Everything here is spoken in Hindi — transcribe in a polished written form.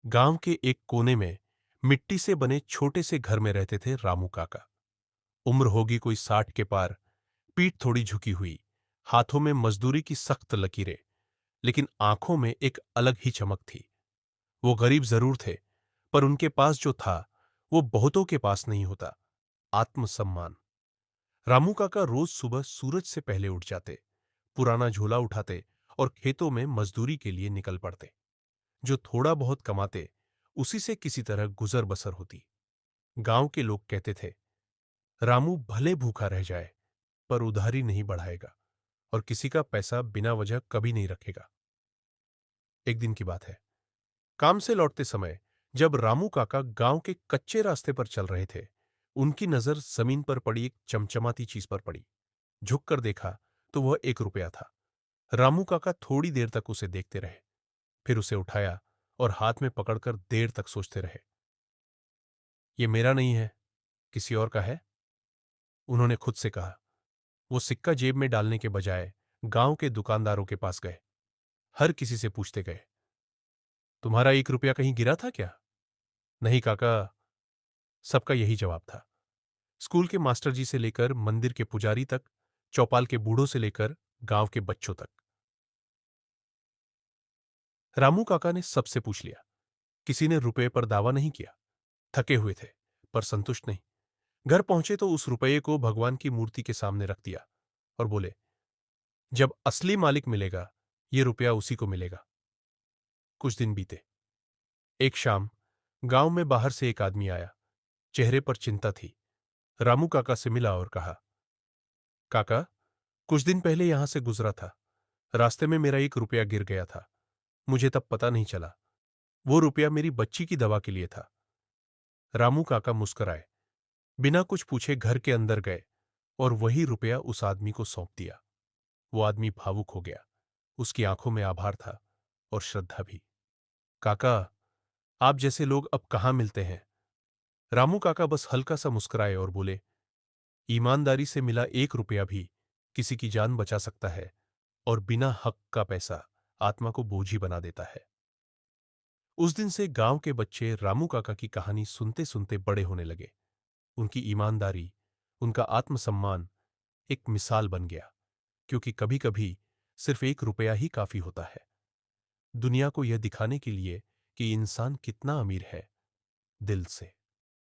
गांव के एक कोने में मिट्टी से बने छोटे से घर में रहते थे रामू काका। उम्र होगी कोई 60 के पार, पीठ थोड़ी झुकी हुई, हाथों में मजदूरी की सख्त लकीरें, लेकिन आंखों में एक अलग ही चमक थी। वो गरीब जरूर थे, पर उनके पास जो था वो बहुतों के पास नहीं होता, आत्मसम्मान। रामू काका रोज सुबह सूरज से पहले उठ जाते, पुराना झोला उठाते और खेतों में मजदूरी के लिए निकल पड़ते। जो थोड़ा बहुत कमाते, उसी से किसी तरह गुजर बसर होती। गांव के लोग कहते थे, रामू भले भूखा रह जाए पर उधारी नहीं बढ़ाएगा और किसी का पैसा बिना वजह कभी नहीं रखेगा। एक दिन की बात है, काम से लौटते समय जब रामू काका गांव के कच्चे रास्ते पर चल रहे थे, उनकी नजर जमीन पर पड़ी एक चमचमाती चीज पर पड़ी। झुककर देखा तो वह 1 रुपया था। रामू काका थोड़ी देर तक उसे देखते रहे, फिर उसे उठाया और हाथ में पकड़कर देर तक सोचते रहे। ये मेरा नहीं है, किसी और का है, उन्होंने खुद से कहा। वो सिक्का जेब में डालने के बजाय गांव के दुकानदारों के पास गए। हर किसी से पूछते गए, तुम्हारा 1 रुपया कहीं गिरा था क्या? नहीं काका, सबका यही जवाब था। स्कूल के मास्टर जी से लेकर मंदिर के पुजारी तक, चौपाल के बूढ़ों से लेकर गांव के बच्चों तक। रामू काका ने सबसे पूछ लिया। किसी ने रुपये पर दावा नहीं किया। थके हुए थे, पर संतुष्ट नहीं। घर पहुंचे तो उस रुपये को भगवान की मूर्ति के सामने रख दिया और बोले, जब असली मालिक मिलेगा, ये रुपया उसी को मिलेगा। कुछ दिन बीते। एक शाम गांव में बाहर से एक आदमी आया। चेहरे पर चिंता थी। रामू काका से मिला और कहा, काका, कुछ दिन पहले यहां से गुजरा था। रास्ते में मेरा 1 रुपया गिर गया था। मुझे तब पता नहीं चला। वो रुपया मेरी बच्ची की दवा के लिए था। रामू काका मुस्कुराए, बिना कुछ पूछे घर के अंदर गए और वही रुपया उस आदमी को सौंप दिया। वो आदमी भावुक हो गया। उसकी आंखों में आभार था और श्रद्धा भी। काका, आप जैसे लोग अब कहां मिलते हैं। रामू काका बस हल्का सा मुस्कुराए और बोले, ईमानदारी से मिला 1 रुपया भी किसी की जान बचा सकता है और बिना हक का पैसा आत्मा को बोझी बना देता है। उस दिन से गांव के बच्चे रामू काका की कहानी सुनते सुनते बड़े होने लगे। उनकी ईमानदारी, उनका आत्मसम्मान एक मिसाल बन गया, क्योंकि कभी कभी सिर्फ 1 रुपया ही काफी होता है दुनिया को यह दिखाने के लिए कि इंसान कितना अमीर है दिल से।